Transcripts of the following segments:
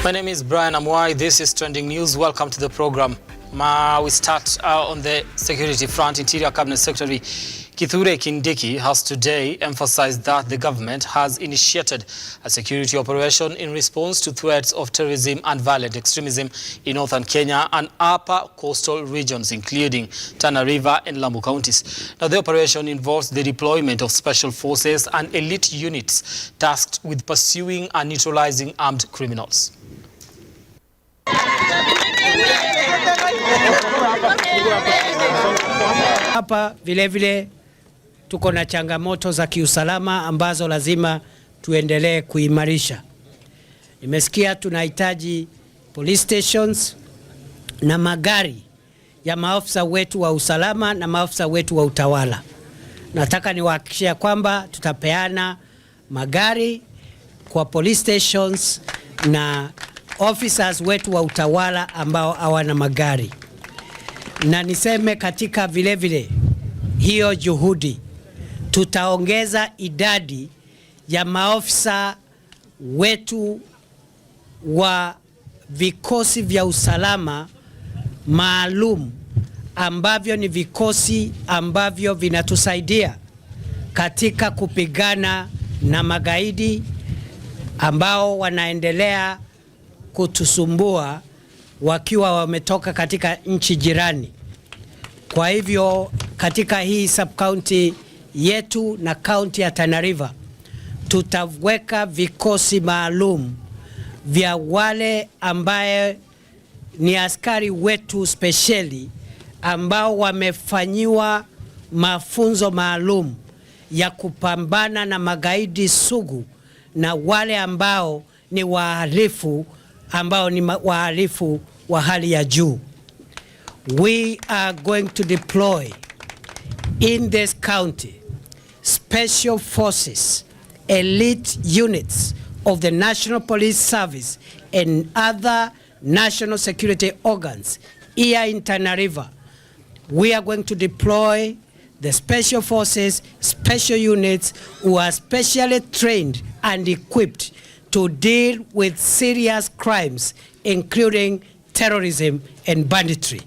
My name is Brian Amwai. This is Trending News. Welcome to the program. We start on the security front. Interior Cabinet Secretary Kithure Kindiki has today emphasized that the government has initiated a security operation in response to threats of terrorism and violent extremism in northern Kenya and upper coastal regions, including Tana River and Lamu counties. Now, the operation involves the deployment of special forces and elite units tasked with pursuing and neutralizing armed criminals. Hapa vile tuko na changamoto za kiusalama ambazo lazima tuendelee kuimarisha. Nimesikia tunahitaji police stations na magari ya maafisa wetu wa usalama na maafisa wetu wa utawala. Nataka niwahakikishie kwamba tutapeana magari kwa police stations na officers wetu wa utawala ambao hawana magari. Na niseme katika vile hiyo juhudi tutaongeza idadi ya maofisa wetu wa vikosi vya usalama maalum ambavyo ni vikosi ambavyo vinatusaidia katika kupigana na magaidi ambao wanaendelea kutusumbua wakiwa wametoka katika nchi jirani. Kwa hivyo katika hii sub-county yetu na county ya Tana River tutaweka vikosi maalum vya wale ambaye ni askari wetu speciali ambao wamefanyiwa mafunzo maalum ya kupambana na magaidi sugu na wale ambao ni wahalifu ambao ni wahalifu wa hali ya juu. We are going to deploy in this county special forces, elite units of the National Police Service and other national security organs here in Tana River. We are going to deploy the special forces, special units who are specially trained and equipped to deal with serious crimes, including terrorism and banditry.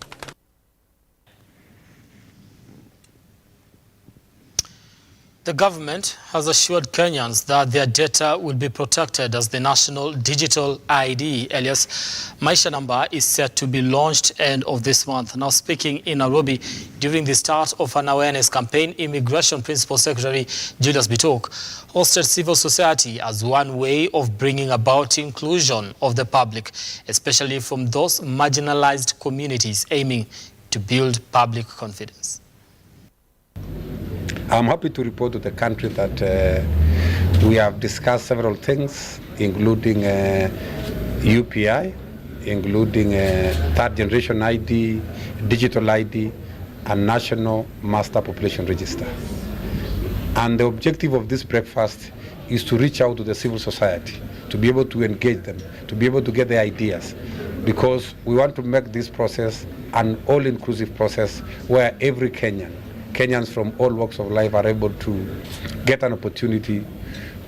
The government has assured Kenyans that their data will be protected as the National Digital ID, alias Maisha Number, is set to be launched end of this month. Now, speaking in Nairobi during the start of an awareness campaign, Immigration Principal Secretary Julius Bitok hosted civil society as one way of bringing about inclusion of the public, especially from those marginalized communities, aiming to build public confidence. I'm happy to report to the country that we have discussed several things, including UPI, including third generation ID, digital ID, and national master population register. And the objective of this breakfast is to reach out to the civil society, to be able to engage them, to be able to get their ideas, because we want to make this process an all-inclusive process where every Kenyans from all walks of life are able to get an opportunity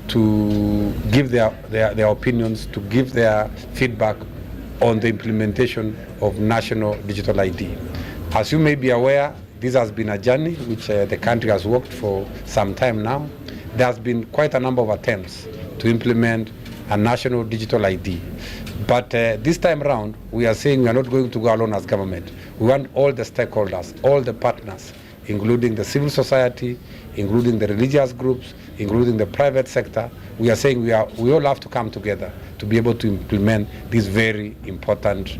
to give their opinions, to give their feedback on the implementation of national digital ID. As you may be aware, this has been a journey which the country has worked for some time now. There has been quite a number of attempts to implement a national digital ID. But this time around, we are saying we are not going to go alone as government. We want all the stakeholders, all the partners, including the civil society, including the religious groups, including the private sector. We are saying we all have to come together to be able to implement this very important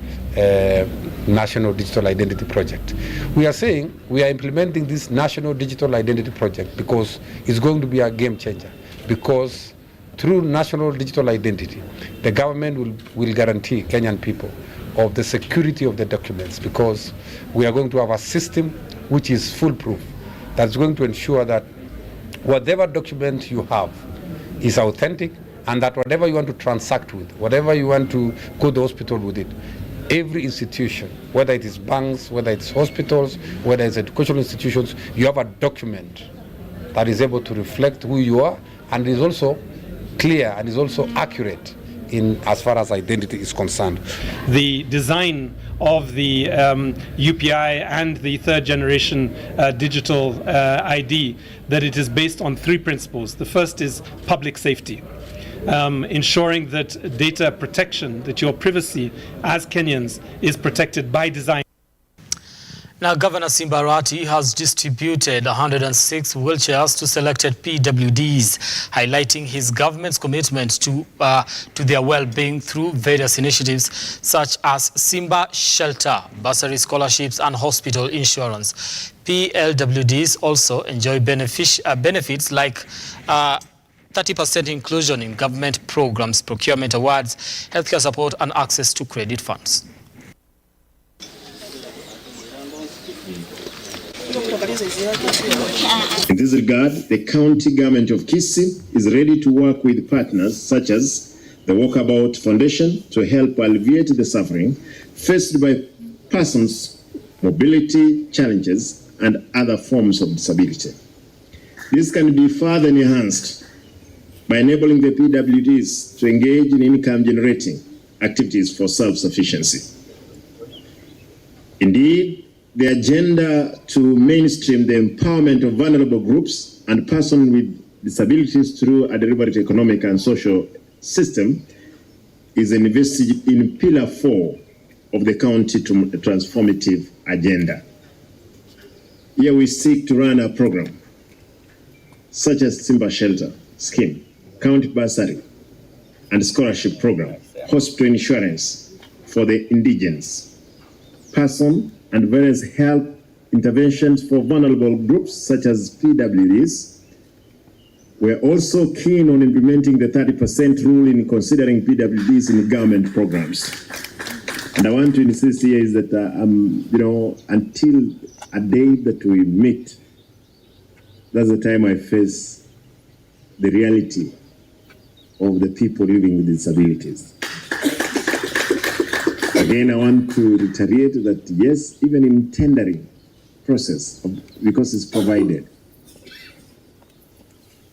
national digital identity project. We are saying we are implementing this national digital identity project because it's going to be a game changer, because through national digital identity, the government will guarantee Kenyan people of the security of the documents, because we are going to have a system which is foolproof, that's going to ensure that whatever document you have is authentic, and that whatever you want to transact with, whatever you want to go to the hospital with it, every institution, whether it is banks, whether it's hospitals, whether it's educational institutions, you have a document that is able to reflect who you are and is also clear and is also accurate in as far as identity is concerned. The design of the UPI and the third generation digital ID, that it is based on 3 principles. The first is public safety. Ensuring that data protection, that your privacy as Kenyans is protected by design. Now, Governor Simba Arati has distributed 106 wheelchairs to selected PWDs, highlighting his government's commitment to their well-being through various initiatives such as Simba Shelter, bursary scholarships and hospital insurance. PLWDs also enjoy benefits like 30% inclusion in government programs, procurement awards, healthcare support and access to credit funds. In this regard, the county government of Kisii is ready to work with partners such as the Walkabout Foundation to help alleviate the suffering faced by persons, mobility challenges, and other forms of disability. This can be further enhanced by enabling the PWDs to engage in income-generating activities for self-sufficiency. Indeed, the agenda to mainstream the empowerment of vulnerable groups and persons with disabilities through a deliberate economic and social system is invested in Pillar 4 of the county transformative agenda. Here we seek to run a program such as Simba Shelter scheme, county bursary and scholarship program, hospital insurance for the indigents, person and various health interventions for vulnerable groups such as PWDs. We're also keen on implementing the 30% rule in considering PWDs in government programs. And I want to insist here is that, until a day that we meet, that's the time I face the reality of the people living with disabilities. Again, I want to reiterate that yes, even in tendering process, because it's provided,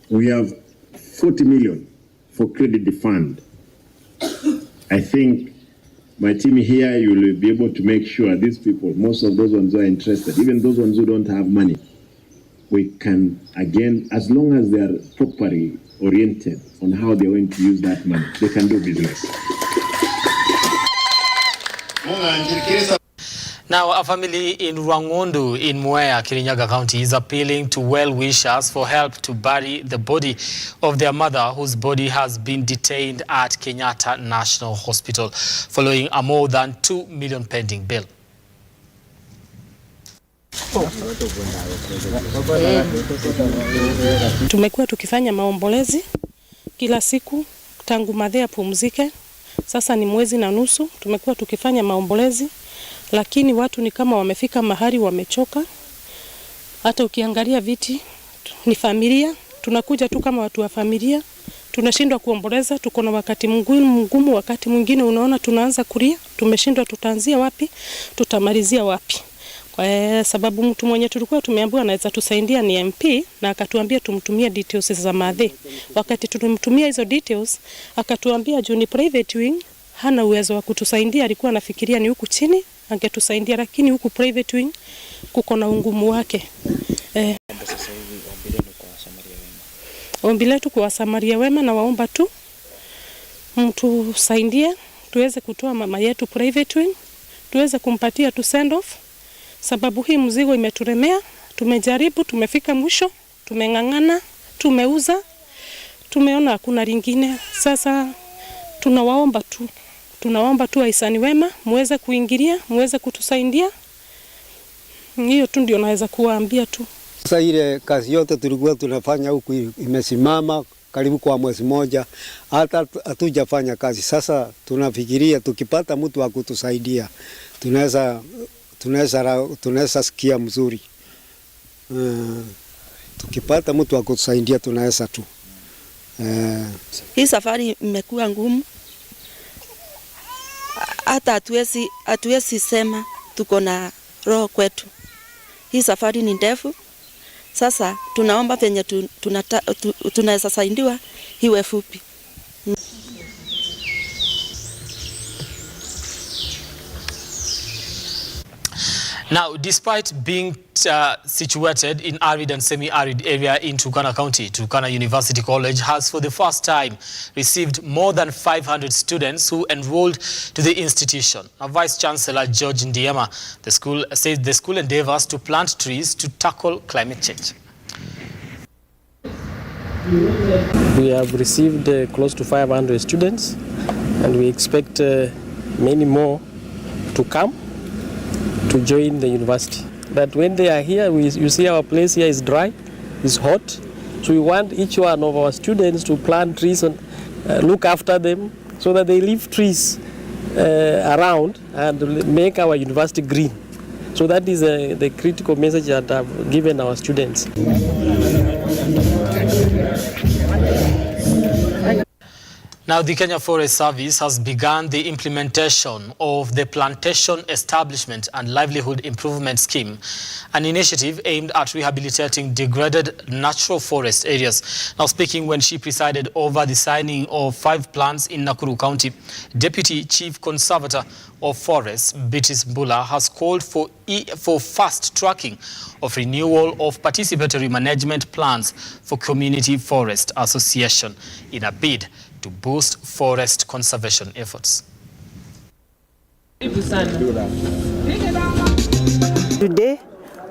we have 40 million for credit fund. I think my team here, you will be able to make sure these people, most of those ones who are interested, even those ones who don't have money, we can, again, as long as they are properly oriented on how they're going to use that money, they can do business. Now, a family in Rwangondu in Mwea, Kirinyaga County is appealing to well-wishers for help to bury the body of their mother, whose body has been detained at Kenyatta National Hospital following a more than 2 million pending bill. Tumekuwa tukifanya maombolezi kila siku tangu madhe apumzike. Sasa ni mwezi na nusu tumekuwa tukifanya maombolezi, lakini watu ni kama wamefika mahali wamechoka. Hata ukiangalia viti ni familia, tunakuja tu kama watu wa familia, tunashindwa kuomboleza, tuko na wakati mgumu, wakati mwingine unaona tunaanza kulia, tumeshindwa tutaanzia wapi, tutamalizia wapi. Kwa sababu mtu mwenye tulikuwa tumeambiwa anaweza tusaidia ni MP, na akatuambia tumtumie details za madhe. Wakati tulimtumia hizo details, akatuambia juu ni private wing, hana uwezo wa kutusaidia, alikuwa anafikiria ni huku chini angetusaidia, lakini huku private wing kuko na ungumu wake. Ombi letu kwa Samaria wema, na waomba tu mtu saidie tuweze kutoa mama yetu private wing, tuweze kumpatia tu send off. Sababu hii mzigo imeturemea, tumejaribu, tumefika mwisho, tumengangana, tumeuza, tumeona hakuna lingine. Sasa tunawaomba tu wahisani wema, muweze kuingilia, muweze kutusaidia. Hiyo tu ndio naweza kuwaambia tu. Sasa ile kazi yote tulikuwa tunafanya huku imesimama karibu kwa mwezi moja, hata hatujafanya kazi. Sasa tunafikiria tukipata mtu wa kutusaidia tunaweza sikia mzuri. Tukipata mtu wa kutusaidia tunaweza tu. Hii safari imekuwa ngumu. Hata hatuwezi sema tuko na roho kwetu. Hii safari ni ndefu. Sasa tunaomba penye tunaweza saidiwa iwe fupi. Now, despite being situated in arid and semi-arid area in Turkana County, Turkana University College has for the first time received more than 500 students who enrolled to the institution. Now, Vice Chancellor George Ndiema, the school says the school endeavors to plant trees to tackle climate change. We have received close to 500 students, and we expect many more to come to join the university. But when they are here, you see our place here is dry, is hot. So we want each one of our students to plant trees and look after them so that they leave trees around and make our university green. So that is the critical message that I've given our students. Now, the Kenya Forest Service has begun the implementation of the Plantation Establishment and Livelihood Improvement Scheme, an initiative aimed at rehabilitating degraded natural forest areas. Now, speaking when she presided over the signing of 5 plants in Nakuru County, Deputy Chief Conservator of Forests, Beatrice Mbula, has called for fast tracking of renewal of participatory management plans for Community Forest Association in a bid to boost forest conservation efforts. Today,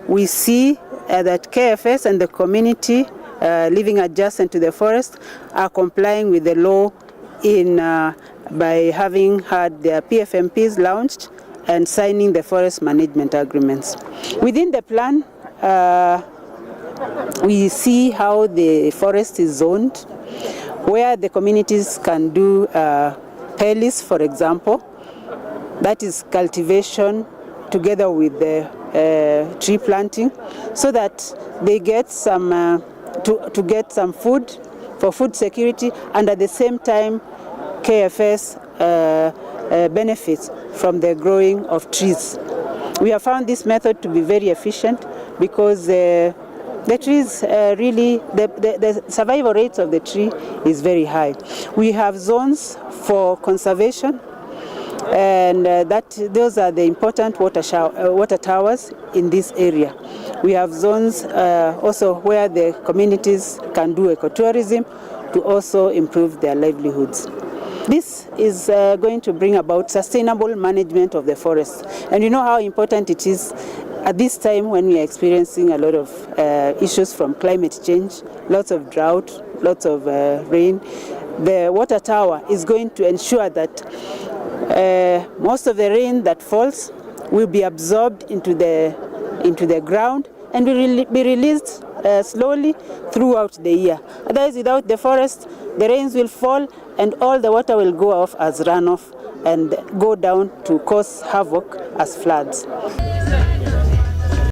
we see that KFS and the community living adjacent to the forest are complying with the law by having had their PFMPs launched and signing the forest management agreements. Within the plan, we see how the forest is zoned, where the communities can do pelis, for example. That is cultivation together with the tree planting, so that they get some to get some food for food security, and at the same time KFS benefits from the growing of trees. We have found this method to be very efficient because the trees really, the survival rates of the tree is very high. We have zones for conservation, and those are the important water towers in this area. We have zones also where the communities can do ecotourism to also improve their livelihoods. This is going to bring about sustainable management of the forest. And you know how important it is at this time when we are experiencing a lot of issues from climate change, lots of drought, lots of rain. The water tower is going to ensure that most of the rain that falls will be absorbed into the ground and will be released slowly throughout the year. Otherwise, without the forest, the rains will fall and all the water will go off as runoff and go down to cause havoc as floods.